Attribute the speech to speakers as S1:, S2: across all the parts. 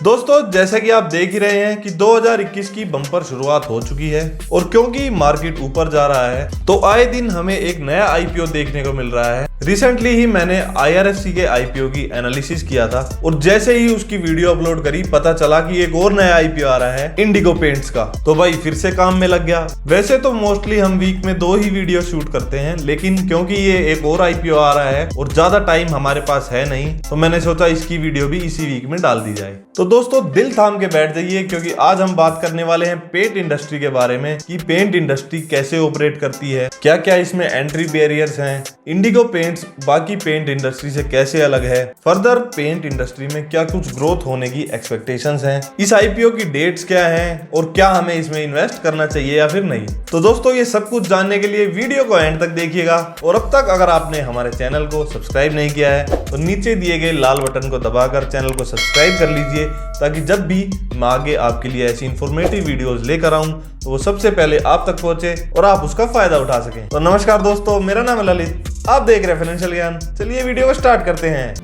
S1: दोस्तों जैसा कि आप देख ही रहे हैं कि 2021 की बम्पर शुरुआत हो चुकी है और क्योंकि मार्केट ऊपर जा रहा है तो आए दिन हमें एक नया आईपीओ देखने को मिल रहा है। रिसेंटली ही मैंने IRFC के आईपीओ की एनालिसिस किया था और जैसे ही उसकी वीडियो अपलोड करी पता चला कि एक और नया आईपीओ आ रहा है इंडिगो पेंट्स का। तो भाई फिर से काम में लग गया। वैसे तो मोस्टली हम वीक में 2 ही वीडियो शूट करते हैं, लेकिन क्योंकि ये एक और आईपीओ आ रहा है और ज्यादा टाइम हमारे पास है नहीं तो मैंने सोचा इसकी वीडियो भी इसी वीक में डाल दी जाए। तो दोस्तों दिल थाम के बैठ जाइए क्योंकि आज हम बात करने वाले हैं पेंट इंडस्ट्री के बारे में कि पेंट इंडस्ट्री कैसे ऑपरेट करती है, क्या क्या इसमें एंट्री बैरियर्स हैं, इंडिगो पेंट्स बाकी पेंट इंडस्ट्री से कैसे अलग है, फर्दर पेंट इंडस्ट्री में क्या कुछ ग्रोथ होने की एक्सपेक्टेशंस हैं, इस आईपीओ की डेट्स क्या हैं और क्या हमें इसमें इन्वेस्ट करना चाहिए या फिर नहीं। तो दोस्तों ये सब कुछ जानने के लिए वीडियो को एंड तक देखिएगा और अब तक अगर आपने हमारे चैनल को सब्सक्राइब नहीं किया है तो नीचे दिए गए लाल बटन को दबाकर चैनल को सब्सक्राइब कर लीजिए ताकि जब भी मैं आगे आपके लिए ऐसी इंफॉर्मेटिव वीडियोस लेकर आऊं तो वो सबसे पहले आप तक पहुंचे और आप उसका फायदा उठा सकें। तो नमस्कार दोस्तों, मेरा नाम है ललित, आप देख रहे हैं फाइनेंशियल ज्ञान। चलिए वीडियो को स्टार्ट करते हैं।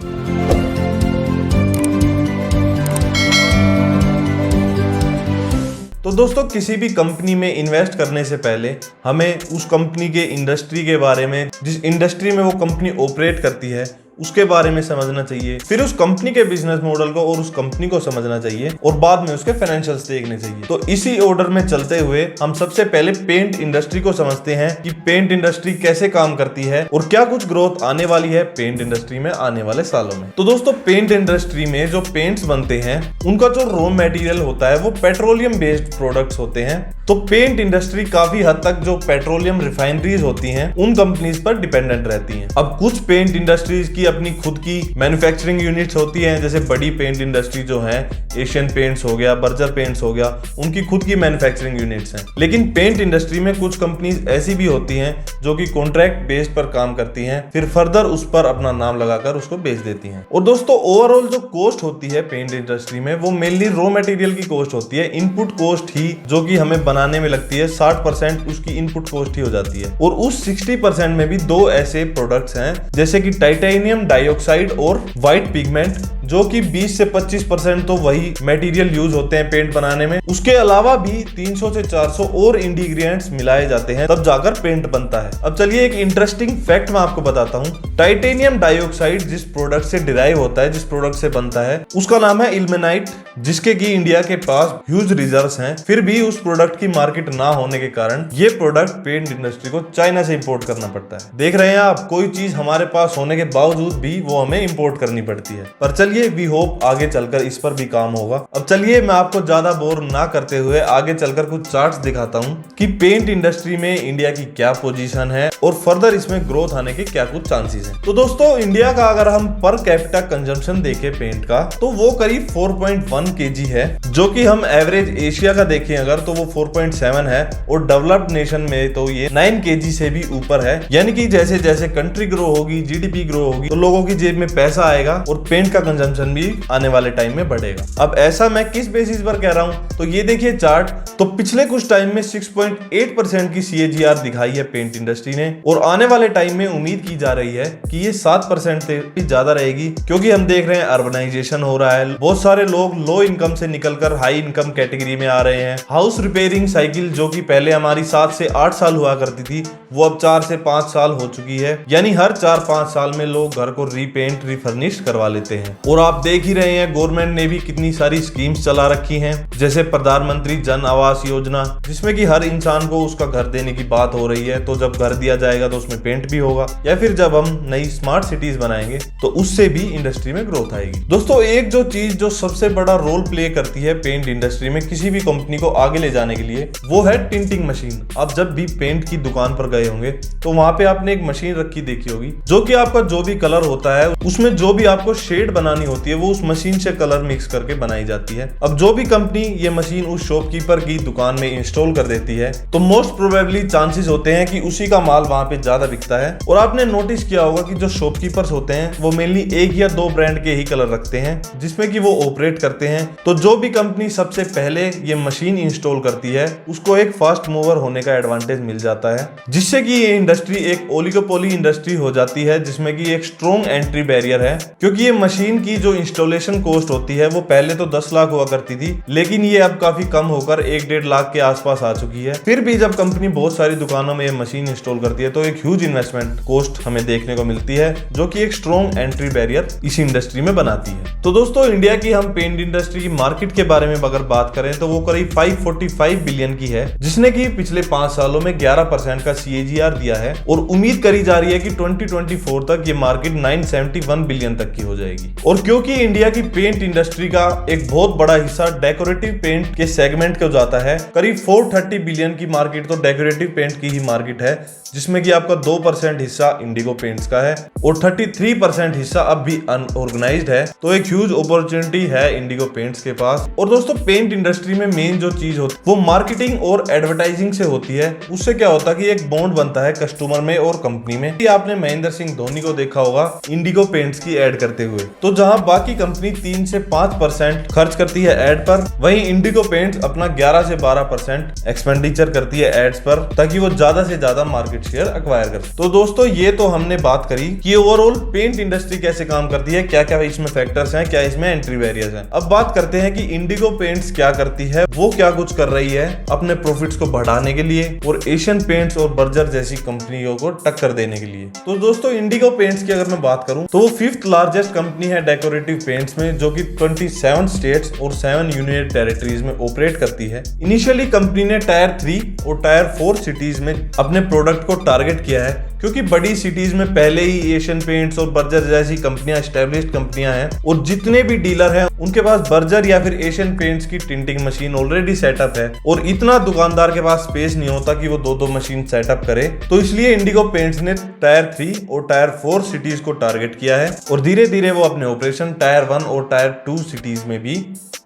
S1: तो दोस्तों किसी भी कंपनी में इन्वेस्ट करने से पहले हमें उस कंपनी के इंडस्ट्री के बारे में, जिस इंडस्ट्री में वो कंपनी ऑपरेट करती है उसके बारे में समझना चाहिए, फिर उस कंपनी के बिजनेस मॉडल को और उस कंपनी को समझना चाहिए और बाद में उसके फाइनेंशियल्स देखने चाहिए। तो इसी ऑर्डर में चलते हुए हम सबसे पहले पेंट इंडस्ट्री को समझते हैं कि पेंट इंडस्ट्री कैसे काम करती है और क्या कुछ ग्रोथ आने वाली है पेंट इंडस्ट्री में आने वाले सालों में। तो दोस्तों पेंट इंडस्ट्री में जो पेंट्स बनते हैं उनका जो रॉ मटेरियल होता है वो पेट्रोलियम बेस्ड प्रोडक्ट्स होते हैं। तो पेंट इंडस्ट्री काफी हद तक जो पेट्रोलियम रिफाइनरीज होती हैं उन कंपनीज पर डिपेंडेंट रहती हैं। अब कुछ पेंट इंडस्ट्रीज की अपनी खुद की मैन्युफैक्चरिंग यूनिट्स होती हैं, जैसे बड़ी पेंट इंडस्ट्री जो है एशियन पेंट्स हो गया, बर्जर पेंट्स हो गया, उनकी खुद की मैन्युफैक्चरिंग यूनिट्स हैं। लेकिन पेंट इंडस्ट्री में कुछ कंपनीज ऐसी भी होती हैं जो कि कॉन्ट्रैक्ट बेस्ड पर काम करती हैं, फिर फर्दर उस पर अपना नाम लगाकर उसको बेच देती हैं। और दोस्तों ओवरऑल जो कॉस्ट होती है पेंट इंडस्ट्री में वो मेनली रॉ मटेरियल की कॉस्ट होती है, इनपुट कॉस्ट ही जो कि हमें बनाने में लगती है 60% उसकी इनपुट कॉस्ट ही हो जाती है। और उस 60% में भी 2 ऐसे प्रोडक्ट्स हैं जैसे कि टाइटेनियम डाइऑक्साइड और व्हाइट पिगमेंट, जो कि 20 से 25% तो वही मटेरियल यूज होते हैं पेंट बनाने में। उसके अलावा भी 300 से 400 और इंग्रेडिएंट्स मिलाए जाते हैं तब जाकर पेंट बनता है। अब चलिए एक इंटरेस्टिंग फैक्ट मैं आपको बताता हूँ। टाइटेनियम डाइऑक्साइड जिस प्रोडक्ट से डिराइव होता है, जिस प्रोडक्ट से बनता है, उसका नाम है इल्मेनाइट, जिसके की इंडिया के पास ह्यूज रिजर्व्स हैं। फिर भी उस प्रोडक्ट की मार्केट ना होने के कारण ये प्रोडक्ट पेंट इंडस्ट्री को चाइना से इंपोर्ट करना पड़ता है। देख रहे हैं आप, कोई चीज हमारे पास होने के बावजूद भी वो हमें इंपोर्ट करनी पड़ती है। पर चलिए वी होप आगे चलकर इस पर भी काम होगा। अब चलिए मैं आपको ज्यादा बोर ना करते हुए आगे चलकर कुछ चार्ट्स दिखाता हूँ कि पेंट इंडस्ट्री में इंडिया की क्या पोजीशन है और फर्दर इसमें ग्रोथ आने के क्या कुछ चांसेस हैं। तो दोस्तों इंडिया का अगर हम पर कैपिटा कंजम्पशन देखें पेंट का तो वो करीब 4.1 kg है, जो कि हम एवरेज एशिया का देखें अगर तो वो 4.7 है और डेवलप्ड नेशन में तो ये 9 kg से भी ऊपर है। यानी कि जैसे जैसे कंट्री ग्रो होगी, जीडीपी ग्रो होगी तो लोगों की जेब में पैसा आएगा और पेंट का कंजम्पशन भी आने वाले टाइम में बढ़ेगा। अब ऐसा मैं किस बेसिस पर कह रहा हूं तो ये देखिए चार्ट, तो पिछले कुछ टाइम में 6.8% की CAGR दिखाई है पेंट इंडस्ट्री ने और आने वाले टाइम में उम्मीद की जा रही है कि ये 7% से भी ज्यादा रहेगी, क्योंकि हम देख रहे हैं अर्बनाइजेशन हो रहा है, बहुत सारे लोग लो इनकम से निकलकर हाई इनकम कैटेगरी में आ रहे हैं। हाउस रिपेयरिंग साइकिल जो कि पहले हमारी 7 से 8 साल हुआ करती थी वो अब 4 से 5 साल हो चुकी है, यानी हर 4-5 साल में लोग घर को रीपेंट रिफर्निश करवा लेते हैं। और आप देख ही रहे हैं गवर्नमेंट ने भी कितनी सारी स्कीम्स चला रखी हैं, जैसे प्रधानमंत्री जन आवास योजना, जिसमें कि हर इंसान को उसका घर देने की बात हो रही है। तो जब घर दिया जाएगा तो उसमें पेंट भी होगा, या फिर जब हम नई स्मार्ट सिटीज बनाएंगे तो उससे भी इंडस्ट्री में ग्रोथ आएगी। दोस्तों एक जो चीज जो सबसे बड़ा रोल प्ले करती है पेंट इंडस्ट्री में किसी भी कंपनी को आगे ले जाने के लिए वो है टिंटिंग मशीन। आप जब भी पेंट की दुकान पर गए होंगे तो वहां पे आपने एक मशीन रखी देखी होगी, जो कि आपका जो भी कलर होता है उसमें जो भी आपको शेड बनानी होती है वो उस मशीन से कलर मिक्स करके बनाई जाती है। अब जो भी कंपनी ये मशीन उस शॉपकीपर की दुकान में इंस्टॉल कर देती है तो मोस्ट प्रोबेबली चांसेस होते हैं कि उसी का माल वहां पे ज्यादा बिकता है। और आपने नोटिस किया होगा कि जो शॉपकीपर्स होते हैं वो मेनली 1 या 2 ब्रांड के ही कलर रखते हैं जिसमें कि वो ऑपरेट करते हैं। तो जो भी कंपनी सबसे पहले ये मशीन इंस्टॉल करती है उसको एक फास्ट मूवर होने का एडवांटेज मिल जाता है, जिससे कि ये इंडस्ट्री एक ओलिगोपोली इंडस्ट्री हो जाती है जिसमें कि एक स्ट्रॉन्ग एंट्री बैरियर है, क्योंकि ये मशीन की इनकी जो इंस्टॉलेशन कॉस्ट होती है वो पहले तो 10 लाख हुआ करती थी, लेकिन ये अब काफी कम होकर 1-1.5 लाख के आसपास आ चुकी है। फिर भी जब कंपनी बहुत सारी दुकानों में ये मशीन इंस्टॉल करती है तो एक ह्यूज इन्वेस्टमेंट कॉस्ट हमें देखने को मिलती है, जो कि एक स्ट्रॉन्ग एंट्री बैरियर इस इंडस्ट्री में बनाती है। तो दोस्तों, इंडिया की हम पेंट इंडस्ट्री की मार्केट के बारे में अगर बात करें तो वो करीब 545 बिलियन की है, जिसने की पिछले 5 सालों में 11% का CAGR दिया है और उम्मीद करी जा रही है कि 2024 तक ये मार्केट 971 बिलियन तक की हो जाएगी। और क्योंकि इंडिया की पेंट इंडस्ट्री का एक बहुत बड़ा हिस्सा डेकोरेटिव पेंट के सेगमेंट को जाता है, करीब 430 बिलियन की मार्केट तो डेकोरेटिव पेंट की ही मार्केट है, जिसमें कि आपका 2% हिस्सा इंडिगो पेंट्स का है और 33% हिस्सा अब भी अनऑर्गेनाइज्ड है। तो एक ह्यूज अपॉर्चुनिटी है इंडिगो पेंट्स के पास। और दोस्तों, पेंट इंडस्ट्री में मेन जो चीज होती है वो मार्केटिंग और एडवर्टाइजिंग से होती है। उससे क्या होता है कि एक बॉन्ड बनता है कस्टमर में और कंपनी में। आपने महेंद्र सिंह धोनी को देखा होगा इंडिगो पेंट्स की एड करते हुए। तो जहां बाकी कंपनी 3 से 5% खर्च करती है एड पर, वहीं इंडिगो पेंट्स अपना 11 से 12% एक्सपेंडिचर करती है एड्स पर, ताकि वो ज्यादा से ज्यादा मार्केट शेयर एक्वायर कर। तो दोस्तों, ये तो हमने बात करी कि ओवरऑल पेंट इंडस्ट्री कैसे काम करती है, क्या क्या इसमें फैक्टर्स हैं, क्या इसमें एंट्री बैरियर्स हैं। अब बात करते हैं कि इंडिगो पेंट्स क्या करती है, वो क्या कुछ कर रही है अपने प्रॉफिट्स को बढ़ाने के लिए और एशियन पेंट्स और बर्जर जैसी कंपनियों को टक्कर देने के लिए। तो दोस्तों, इंडिगो पेंट्स की अगर मैं बात करूं तो वो 5th लार्जेस्ट कंपनी है डेकोरेटिव पेंट्स में, जो कि 27 स्टेट्स और 7 यूनियन टेरिटरीज में ऑपरेट करती है। इनिशियली कंपनी ने टायर 3 और टायर 4 सिटीज में अपने प्रोडक्ट को टारगेट किया है, क्योंकि बड़ी सिटीज में पहले ही एशियन पेंट्स और बर्जर जैसी कंपनियां एस्टेब्लिश्ड कंपनियां हैं और जितने भी डीलर हैं उनके पास बर्जर या फिर एशियन पेंट्स की टिंटिंग मशीन ऑलरेडी सेटअप है और इतना दुकानदार के पास स्पेस नहीं होता कि वो 2-2 मशीन सेटअप करे। तो इसलिए इंडिगो पेंट्स ने टायर 3 और टायर 4 सिटीज को टारगेट किया है और धीरे धीरे वो अपने ऑपरेशन टायर 1 और टायर 2 सिटीज में भी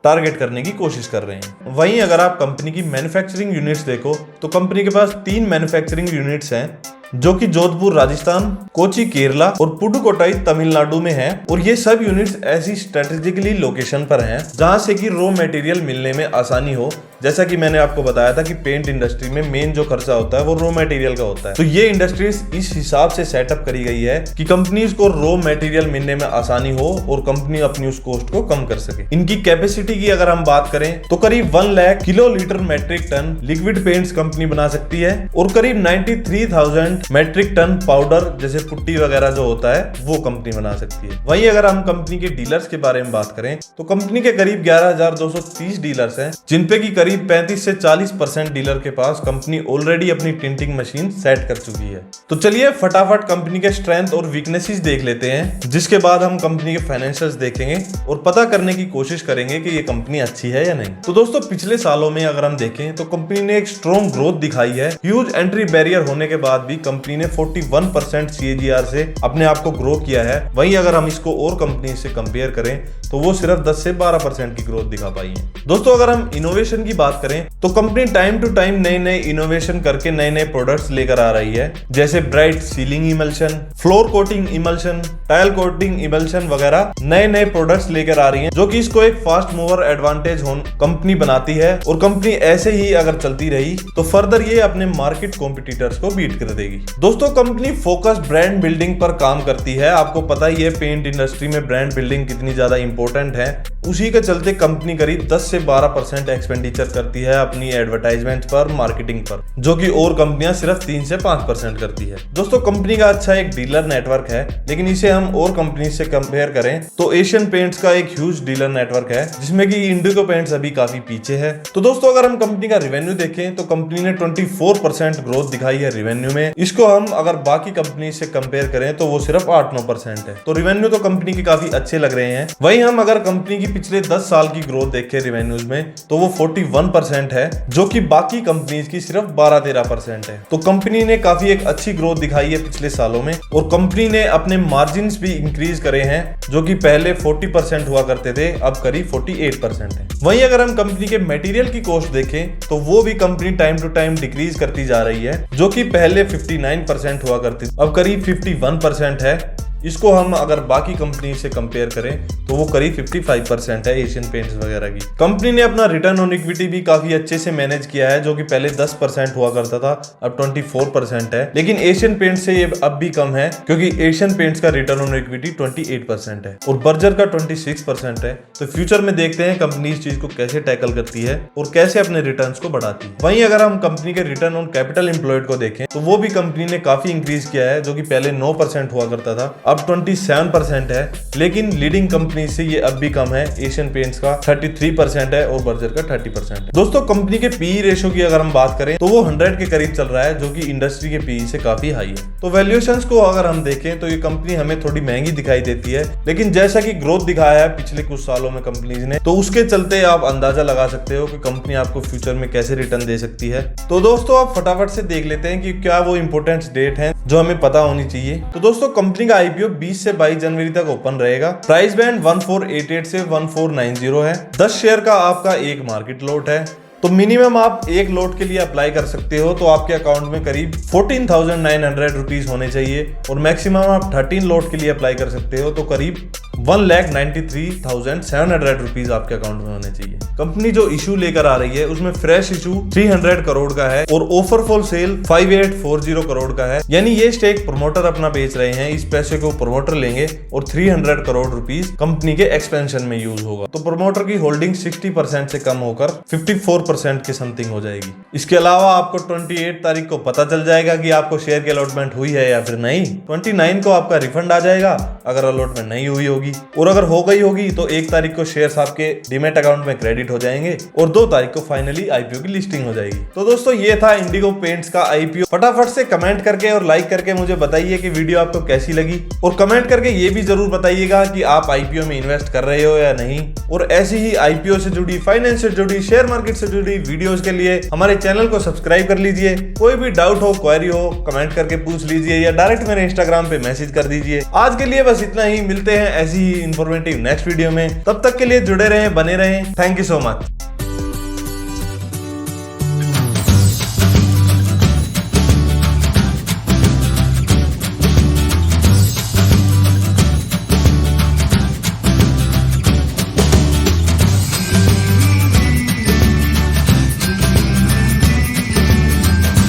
S1: टारगेट करने की कोशिश कर रहे हैं। वहीं अगर आप कंपनी की मैन्युफैक्चरिंग यूनिट्स देखो तो कंपनी के पास 3 मैन्युफैक्चरिंग यूनिट्स हैं, जो कि जोधपुर राजस्थान, कोची केरला और पुडुकोट्टई तमिलनाडु में है। और ये सब यूनिट्स ऐसी स्ट्रेटेजिकली लोकेशन पर हैं जहां से कि रॉ मटेरियल मिलने में आसानी हो। जैसा कि मैंने आपको बताया था कि पेंट इंडस्ट्री में मेन जो खर्चा होता है वो रॉ मटेरियल का होता है। तो ये इंडस्ट्रीज इस हिसाब से सेटअप करी गई है कि कंपनीज को रॉ मटेरियल मिलने में आसानी हो और कंपनी अपनी उस कॉस्ट को कम कर सके। इनकी कैपेसिटी की अगर हम बात करें तो करीब 1 lakh kilolitre metric ton liquid paints company बना सकती है और करीब 93,000 मेट्रिक टन पाउडर जैसे पुट्टी वगैरह जो होता है वो कंपनी बना सकती है। वहीं अगर हम कंपनी के डीलर्स के बारे में बात करें तो कंपनी के करीब 11,230 डीलर्स हैं, जिनपे की करीब 35 से 40% डीलर के पास कंपनी ऑलरेडी अपनी टिंटिंग मशीन सेट कर चुकी है। तो चलिए फटाफट कंपनी के स्ट्रेंथ और वीकनेसेस देख लेते हैं, जिसके बाद हम कंपनी के फाइनेंशियल्स देखेंगे और पता करने की कोशिश करेंगे कि ये कंपनी अच्छी है या नहीं। तो दोस्तों, पिछले सालों में अगर हम देखें तो कंपनी ने एक स्ट्रॉन्ग ग्रोथ दिखाई है। ह्यूज एंट्री बैरियर होने के बाद भी कंपनी ने 41% CAGR से अपने आप को ग्रो किया है। वहीं अगर हम इसको और कंपनी से कंपेयर करें तो वो सिर्फ 10 से 12% की ग्रोथ दिखा पाई है। दोस्तों, अगर हम इनोवेशन की बात करें तो कंपनी टाइम टू टाइम नए नए इनोवेशन करके नए नए प्रोडक्ट्स लेकर आ रही है, जैसे bright ceiling emulsion, floor coating emulsion, tile coating emulsion वगैरह नए नए प्रोडक्ट्स लेकर आ रही है, जो कि इसको एक फास्ट मूवर एडवांटेज कंपनी बनाती है। और कंपनी ऐसे ही अगर चलती रही तो फर्दर ये अपने मार्केट कॉम्पिटिटर्स को बीट कर देगी। दोस्तों, कंपनी फोकस ब्रांड बिल्डिंग पर काम करती है। आपको पता ही है पेंट इंडस्ट्री में ब्रांड बिल्डिंग कितनी ज्यादा इंपॉर्टेंट है। उसी के चलते कंपनी करीब 10 से 12% एक्सपेंडिचर करती है अपनी एडवर्टाइजमेंट पर, मार्केटिंग पर, जो कि और कंपनियां सिर्फ 3 से 5% करती है। दोस्तों, कंपनी का अच्छा एक डीलर नेटवर्क है, लेकिन इसे हम और कंपनी से कंपेयर करें तो एशियन पेंट्स का एक ह्यूज डीलर नेटवर्क है, जिसमें कि इंडिगो पेंट्स अभी काफी पीछे है। तो दोस्तों, अगर हम कंपनी का रेवेन्यू देखें तो कंपनी ने 24% ग्रोथ दिखाई है रेवेन्यू में। इसको हम अगर बाकी कंपनी से कंपेयर करें तो वो सिर्फ 8-9% है। तो रेवेन्यू तो कंपनी के काफी अच्छे लग रहे हैं। वहीं हम अगर कंपनी की पिछले 10 साल की ग्रोथ देखें रेवेन्यूज में तो वो 41% है, जो कि बाकी कंपनीज की सिर्फ 12-13% है। तो कंपनी ने काफी एक अच्छी ग्रोथ दिखाई है पिछले सालों में और कंपनी ने अपने मार्जिन्स भी इंक्रीज करे हैं, जो कि पहले 40% हुआ करते थे, अब करीब 48% है। वहीं अगर हम कंपनी के मटेरियल की कॉस्ट देखें तो वो भी company time to time decrease करती जा रही है, जो कि पहले 59% हुआ करती थी, अब करीब 51% है। इसको हम अगर बाकी कंपनी से कंपेयर करें तो वो करीब 55% है एशियन पेंट्स वगैरह की। कंपनी ने अपना रिटर्न ऑन इक्विटी भी काफी अच्छे से मैनेज किया है, जो कि पहले 10% हुआ करता था, अब 24% है। लेकिन एशियन पेंट्स से ये अब भी कम है, क्योंकि एशियन पेंट्स का रिटर्न ऑन इक्विटी 28% है और बर्जर का 26% है। तो फ्यूचर में देखते हैं कंपनी इस चीज को कैसे टैकल करती है और कैसे अपने रिटर्न्स को बढ़ाती है। वहीं अगर हम कंपनी के रिटर्न ऑन कैपिटल एम्प्लॉयड को देखें तो वो भी कंपनी ने काफी इंक्रीज किया है, जो कि पहले 9% हुआ करता था, अब 27% है। लेकिन लीडिंग कंपनी से ये अब भी कम है, एशियन पेंट्स का 33% है और बर्जर का 30% है। दोस्तों कंपनी के पीई रेशो की अगर हम बात करें तो वो 100 के करीब चल रहा है, जो कि इंडस्ट्री के पीई से काफी हाई है। तो वैल्यूएशंस को अगर हम देखें तो ये कंपनी हमें थोड़ी महंगी दिखाई देती है, लेकिन जैसा कि ग्रोथ दिखाया है पिछले कुछ सालों में कंपनीज ने, तो उसके चलते आप अंदाजा लगा सकते हो कि कंपनी आपको फ्यूचर में कैसे रिटर्न दे सकती है। तो दोस्तों आप फटाफट से देख लेते हैं कि क्या वो इंपोर्टेंट डेट है जो हमें पता होनी चाहिए। तो दोस्तों कंपनी का आईपीओ 20 से 22 जनवरी तक ओपन रहेगा। प्राइस बैंड 1488 से 1490 है। 10 शेयर का आपका एक मार्केट लॉट है। तो मिनिमम आप एक लॉट के लिए अप्लाई कर सकते हो, तो आपके अकाउंट में करीब 14,900 रुपीज होने चाहिए और मैक्सिमम आप 13 लॉट के लिए अप्लाई कर सकते हो, तो करीब 1,93,700 रुपीज आपके अकाउंट में होने चाहिए। कंपनी जो इशू लेकर आ रही है उसमें फ्रेश इशू 300 करोड़ का है और ऑफर फॉर सेल 5840 करोड़ का है। यानी ये स्टेक प्रमोटर अपना बेच रहे हैं, इस पैसे को प्रमोटर लेंगे और 300 करोड़ रुपीज कंपनी के एक्सपेंशन में यूज होगा। तो प्रमोटर की होल्डिंग 60% से कम होकर 54% के समथिंग हो जाएगी। इसके अलावा आपको 28 तारीख को पता चल जाएगा कि आपको शेयर की अलॉटमेंट हुई है या फिर नहीं। 29 को आपका रिफंड आ जाएगा अगर अलॉटमेंट नहीं हुई होगी, और अगर हो गई होगी तो 1 तारीख को शेयर्स आपके डीमैट अकाउंट में क्रेडिट हो जाएंगे और 2 तारीख को फाइनली आईपीओ की लिस्टिंग हो जाएगी। तो दोस्तों ये था इंडिगो पेंट्स का आईपीओ। फटाफट से कमेंट करके और लाइक करके मुझे बताइए कि वीडियो आपको कैसी लगी, और कमेंट करके ये भी जरूर बताइएगा कि आप आईपीओ में इन्वेस्ट कर रहे हो या नहीं। और ऐसी ही आईपीओ से जुड़ी, फाइनेंस से जुड़ी, शेयर मार्केट से जुड़ी वीडियोस के लिए हमारे चैनल को सब्सक्राइब कर लीजिए। कोई भी डाउट हो, क्वेरी हो, कमेंट करके पूछ लीजिए या डायरेक्ट मेरे इंस्टाग्राम पे मैसेज कर दीजिए। आज के लिए बस इतना ही। मिलते हैं ऐसी ही इंफॉर्मेटिव नेक्स्ट वीडियो में। तब तक के लिए जुड़े रहें, बने रहें। Thank you so much.